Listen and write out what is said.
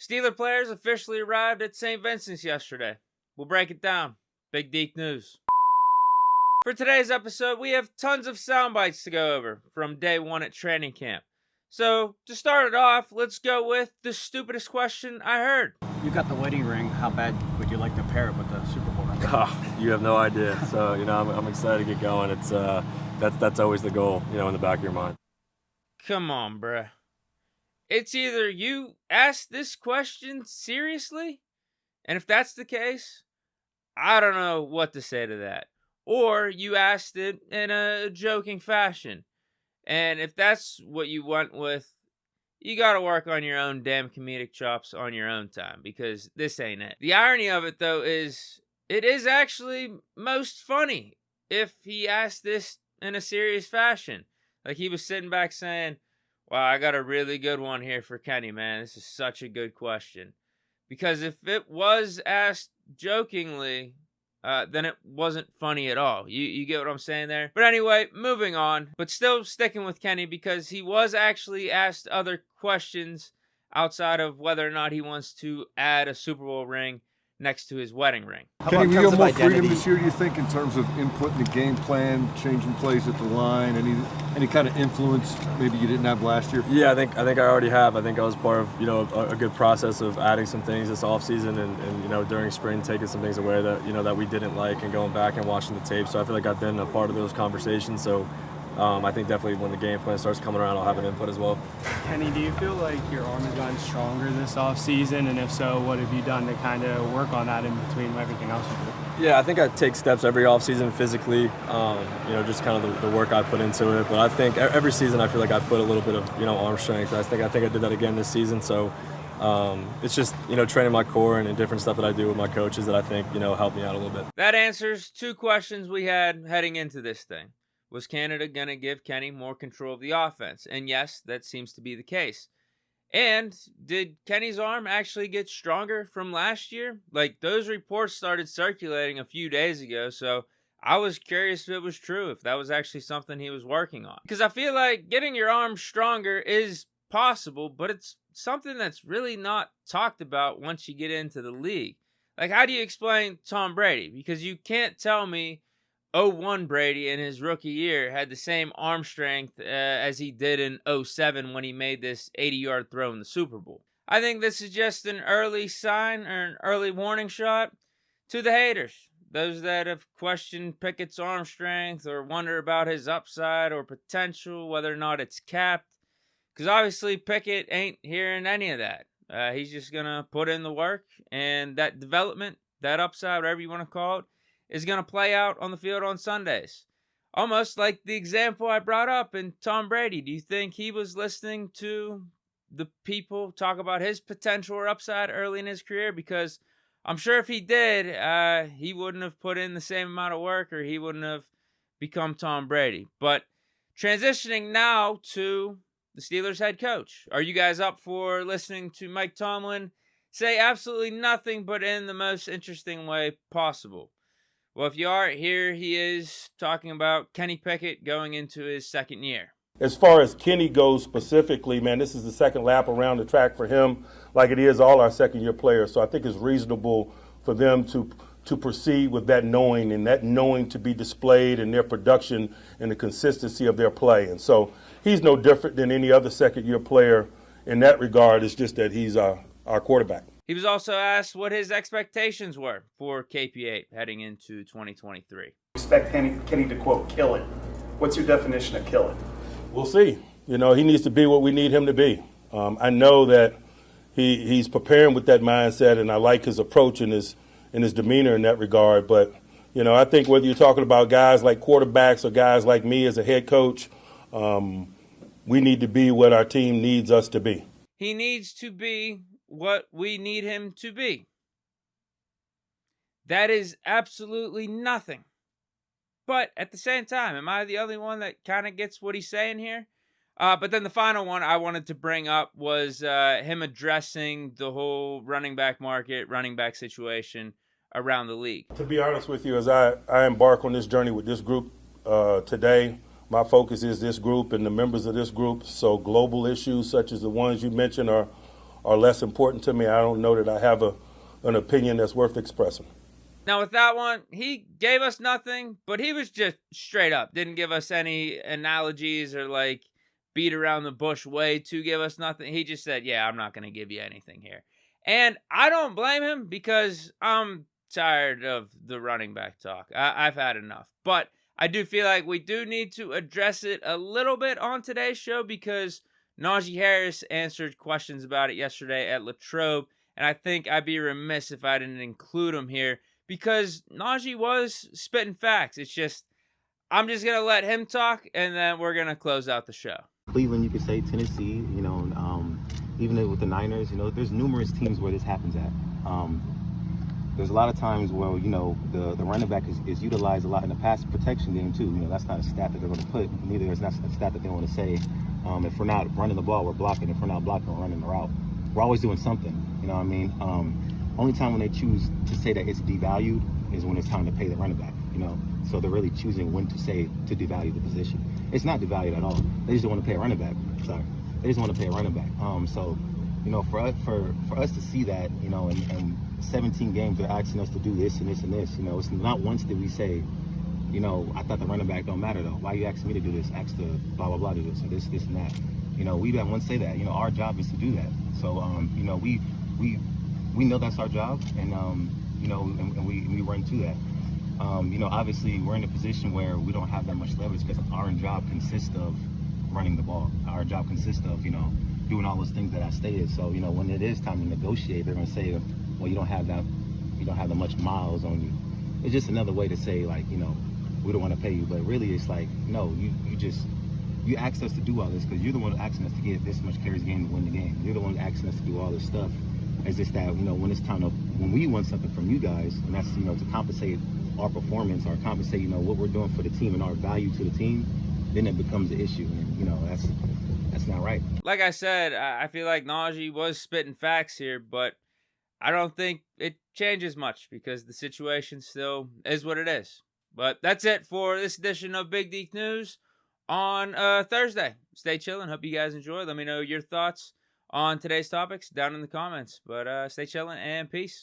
Steeler players officially arrived at St. Vincent's yesterday. We'll break it down. Big Deke news. For today's episode, we have tons of sound bites to go over from day one at training camp. So, to start it off, let's go with the stupidest question I heard. You got the wedding ring. How bad would you like to pair it with the Super Bowl ring? Oh, you have no idea. So, I'm excited to get going. It's that's always the goal, in the back of your mind. Come on, bruh. It's either you asked this question seriously, and if that's the case, I don't know what to say to that. Or you asked it in a joking fashion. And if that's what you went with, you gotta work on your own damn comedic chops on your own time, because this ain't it. The irony of it, though, is it is actually most funny if he asked this in a serious fashion. Like he was sitting back saying, wow, I got a really good one here for Kenny, man. This is such a good question. Because if it was asked jokingly, then it wasn't funny at all. You get what I'm saying there? But anyway, moving on. But still sticking with Kenny, because he was actually asked other questions outside of whether or not he wants to add a Super Bowl ring next to his wedding ring. Kenny, we have more freedom this year, do you think, in terms of input in the game plan, changing plays at the line, any kind of influence maybe you didn't have last year? Yeah, I think I already have. I think I was part of a good process of adding some things this offseason and during spring taking some things away that that we didn't like and going back and watching the tape. So I feel like I've been a part of those conversations. So I think definitely when the game plan starts coming around, I'll have an input as well. Kenny, do you feel like your arm has gotten stronger this offseason? And if so, what have you done to kind of work on that in between everything else you do? Yeah, I think I take steps every offseason physically, just kind of the work I put into it. But I think every season I feel like I put a little bit of, arm strength. I think I did that again this season. So it's just, training my core and different stuff that I do with my coaches that I think, help me out a little bit. That answers two questions we had heading into this thing. Was Canada going to give Kenny more control of the offense? And yes, that seems to be the case. And did Kenny's arm actually get stronger from last year? Like, those reports started circulating a few days ago, so I was curious if it was true, if that was actually something he was working on. Because I feel like getting your arm stronger is possible, but it's something that's really not talked about once you get into the league. Like, how do you explain Tom Brady? Because you can't tell me 01 Brady in his rookie year had the same arm strength as he did in 07 when he made this 80-yard throw in the Super Bowl. I think this is just an early sign or an early warning shot to the haters. Those that have questioned Pickett's arm strength or wonder about his upside or potential, whether or not it's capped. Because obviously Pickett ain't hearing any of that. He's just going to put in the work, and that development, that upside, whatever you want to call it, is going to play out on the field on Sundays. Almost like the example I brought up in Tom Brady. Do you think he was listening to the people talk about his potential or upside early in his career? Because I'm sure if he did, he wouldn't have put in the same amount of work, or he wouldn't have become Tom Brady. But transitioning now to the Steelers head coach. Are you guys up for listening to Mike Tomlin say absolutely nothing but in the most interesting way possible? Well, if you are, here he is talking about Kenny Pickett going into his second year. As far as Kenny goes specifically, man, this is the second lap around the track for him, like it is all our second-year players. So I think it's reasonable for them to proceed with that knowing, and that knowing to be displayed in their production and the consistency of their play. And so he's no different than any other second-year player in that regard. It's just that he's our quarterback. He was also asked what his expectations were for KP8 heading into 2023. Expect Kenny to, quote, kill it. What's your definition of kill it? We'll see. He needs to be what we need him to be. I know that he's preparing with that mindset, and I like his approach and his demeanor in that regard. But, I think whether you're talking about guys like quarterbacks or guys like me as a head coach, we need to be what our team needs us to be. He needs to be what we need him to be. That is absolutely nothing. But at the same time, am I the only one that kind of gets what he's saying here? But then the final one I wanted to bring up was him addressing the whole running back market, running back situation around the league. To be honest with you, as I embark on this journey with this group today, my focus is this group and the members of this group. So global issues such as the ones you mentioned are are less important to me. I don't know that I have an opinion that's worth expressing. Now, with that one, he gave us nothing, but he was just straight up. Didn't give us any analogies or, like, beat around the bush way to give us nothing. He just said, yeah, I'm not going to give you anything here. And I don't blame him because I'm tired of the running back talk. I've had enough. But I do feel like we do need to address it a little bit on today's show because Najee Harris answered questions about it yesterday at Latrobe, and I think I'd be remiss if I didn't include him here because Najee was spitting facts. It's just, I'm just going to let him talk, and then we're going to close out the show. Cleveland, you could say Tennessee, even with the Niners, there's numerous teams where this happens at. There's a lot of times where, the running back is utilized a lot in the pass protection game too. That's not a stat that they're going to put. Neither is not a stat that they want to say. If we're not running the ball, we're blocking. If we're not blocking, we're running the route. We're always doing something, you know what I mean? Only time when they choose to say that it's devalued is when it's time to pay the running back, So they're really choosing when to say to devalue the position. It's not devalued at all. They just don't want to pay a running back. They just want to pay a running back. For us to see that, and 17 games they're asking us to do this and this and this, it's not once did we say, I thought the running back don't matter though. Why are you asking me to do this? Ask the blah blah blah do this or this and that. We didn't once say that. Our job is to do that. So we know that's our job, and and we run to that. Obviously we're in a position where we don't have that much leverage because our job consists of running the ball. Our job consists of, doing all those things that I stated. So, when it is time to negotiate, they're going to say, well, you don't have that much miles on you. It's just another way to say, like, we don't want to pay you. But really, it's like, no, you asked us to do all this because you're the one asking us to get this much carries game to win the game. You're the one asking us to do all this stuff. It's just that, when it's time to, when we want something from you guys, and that's, to compensate our performance or compensate, what we're doing for the team and our value to the team, then it becomes an issue. And, that's not right. Like I said, I feel like Najee was spitting facts here, but I don't think it changes much because the situation still is what it is. But that's it for this edition of Big Deke News on Thursday. Stay chilling. Hope you guys enjoy. Let me know your thoughts on today's topics down in the comments. But stay chilling and peace.